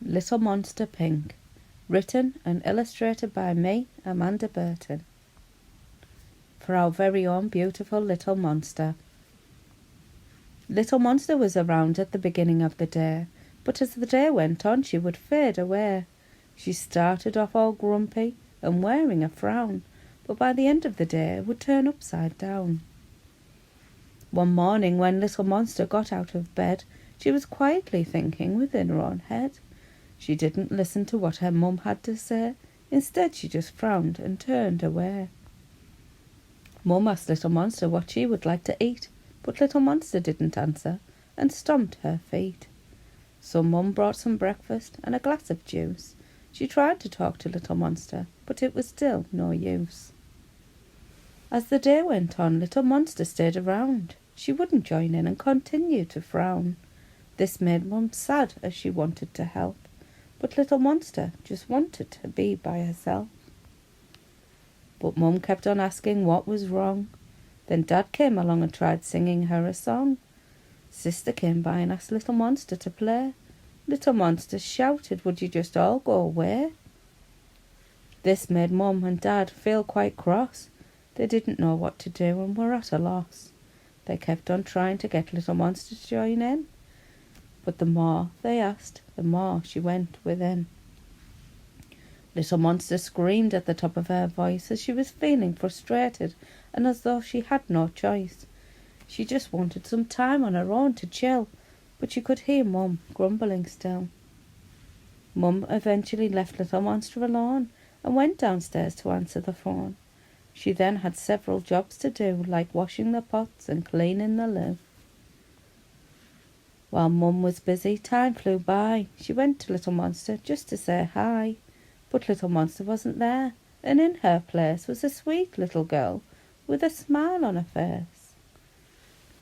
Little Monster Pink. Written and illustrated by me, Amanda Burton. For our very own beautiful little monster. Little Monster was around at the beginning of the day, but as the day went on she would fade away. She started off all grumpy and wearing a frown, but by the end of the day would turn upside down. One morning when Little Monster got out of bed, she was quietly thinking within her own head. She didn't listen to what her mum had to say. Instead, she just frowned and turned away. Mum asked Little Monster what she would like to eat, but Little Monster didn't answer and stomped her feet. So Mum brought some breakfast and a glass of juice. She tried to talk to Little Monster, but it was still no use. As the day went on, Little Monster stayed around. She wouldn't join in and continued to frown. This made Mum sad as she wanted to help, but Little Monster just wanted to be by herself. But Mum kept on asking what was wrong. Then Dad came along and tried singing her a song. Sister came by and asked Little Monster to play. Little Monster shouted, "Would you just all go away?" This made Mum and Dad feel quite cross. They didn't know what to do and were at a loss. They kept on trying to get Little Monster to join in, but the more they asked, the more she went within. Little Monster screamed at the top of her voice as she was feeling frustrated and as though she had no choice. She just wanted some time on her own to chill, but she could hear Mum grumbling still. Mum eventually left Little Monster alone and went downstairs to answer the phone. She then had several jobs to do, like washing the pots and cleaning the loo. While Mum was busy, time flew by. She went to Little Monster just to say hi, but Little Monster wasn't there, and in her place was a sweet little girl with a smile on her face.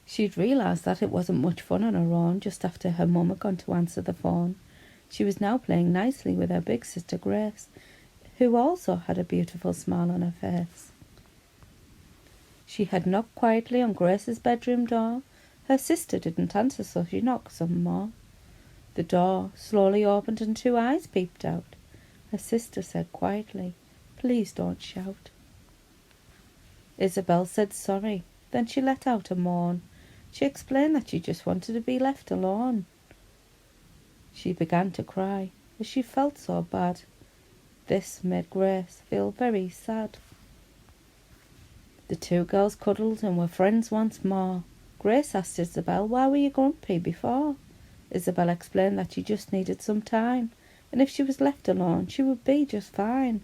She'd realised that it wasn't much fun on her own just after her mum had gone to answer the phone. She was now playing nicely with her big sister Grace, who also had a beautiful smile on her face. She had knocked quietly on Grace's bedroom door. Her sister didn't answer, so she knocked some more. The door slowly opened and 2 eyes peeped out. Her sister said quietly, "Please don't shout." Isabel said sorry. Then she let out a moan. She explained that she just wanted to be left alone. She began to cry as she felt so bad. This made Grace feel very sad. The 2 girls cuddled and were friends once more. Grace asked Isabel, "Why were you grumpy before?" Isabel explained that she just needed some time, and if she was left alone, she would be just fine.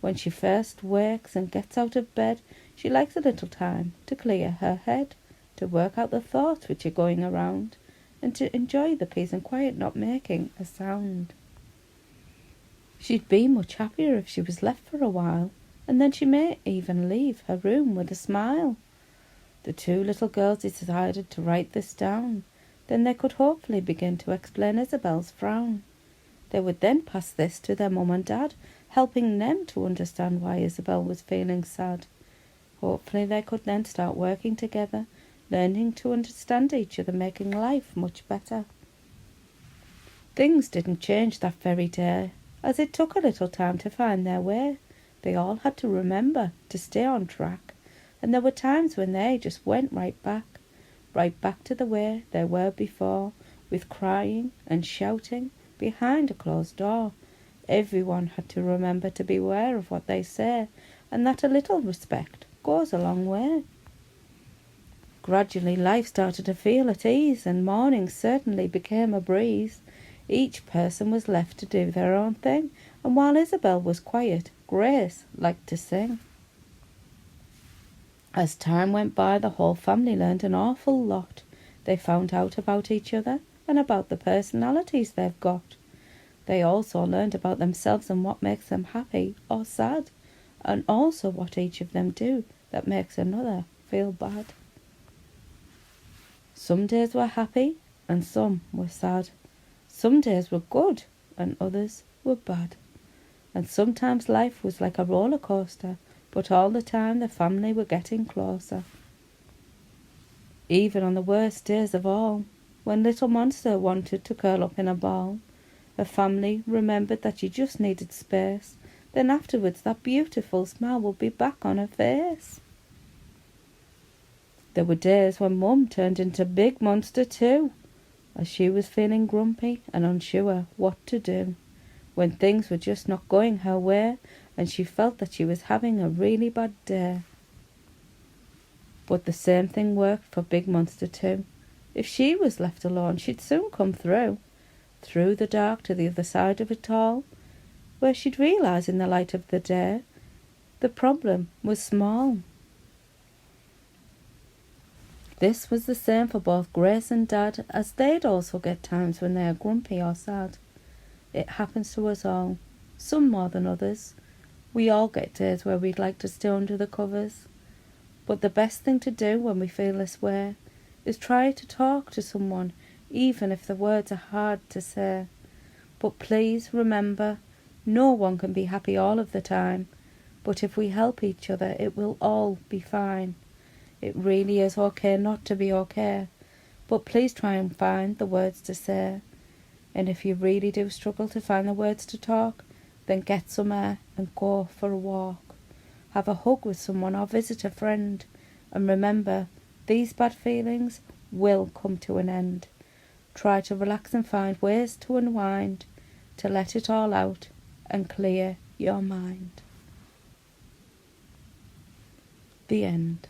When she first wakes and gets out of bed, she likes a little time to clear her head, to work out the thoughts which are going around, and to enjoy the peace and quiet not making a sound. She'd be much happier if she was left for a while, and then she may even leave her room with a smile. The 2 little girls decided to write this down. Then they could hopefully begin to explain Isabel's frown. They would then pass this to their mum and dad, helping them to understand why Isabel was feeling sad. Hopefully they could then start working together, learning to understand each other, making life much better. Things didn't change that very day, as it took a little time to find their way. They all had to remember to stay on track, and there were times when they just went right back to the way they were before, with crying and shouting behind a closed door. Everyone had to remember to beware of what they say, and that a little respect goes a long way. Gradually life started to feel at ease, and mornings certainly became a breeze. Each person was left to do their own thing, and while Isabel was quiet, Grace liked to sing. As time went by, the whole family learned an awful lot. They found out about each other and about the personalities they've got. They also learned about themselves and what makes them happy or sad, and also what each of them do that makes another feel bad. Some days were happy and some were sad. Some days were good and others were bad. And sometimes life was like a roller coaster, but all the time the family were getting closer. Even on the worst days of all, when Little Monster wanted to curl up in a ball, Her family remembered that she just needed space. Then afterwards that beautiful smile would be back on her face. There were days when Mum turned into Big Monster too, as she was feeling grumpy and unsure what to do, when things were just not going her way and she felt that she was having a really bad day. But the same thing worked for Big Monster too. If she was left alone, she'd soon come through the dark to the other side of it all, where she'd realise in the light of the day the problem was small. This was the same for both Grace and Dad, as they'd also get times when they are grumpy or sad. It happens to us all, some more than others. We all get days where we'd like to stay under the covers. But the best thing to do when we feel this way is try to talk to someone, even if the words are hard to say. But please remember, no one can be happy all of the time. But if we help each other, it will all be fine. It really is okay not to be okay. But please try and find the words to say. And if you really do struggle to find the words to talk, then get some air and go for a walk. Have a hug with someone or visit a friend. And remember, these bad feelings will come to an end. Try to relax and find ways to unwind, to let it all out and clear your mind. The end.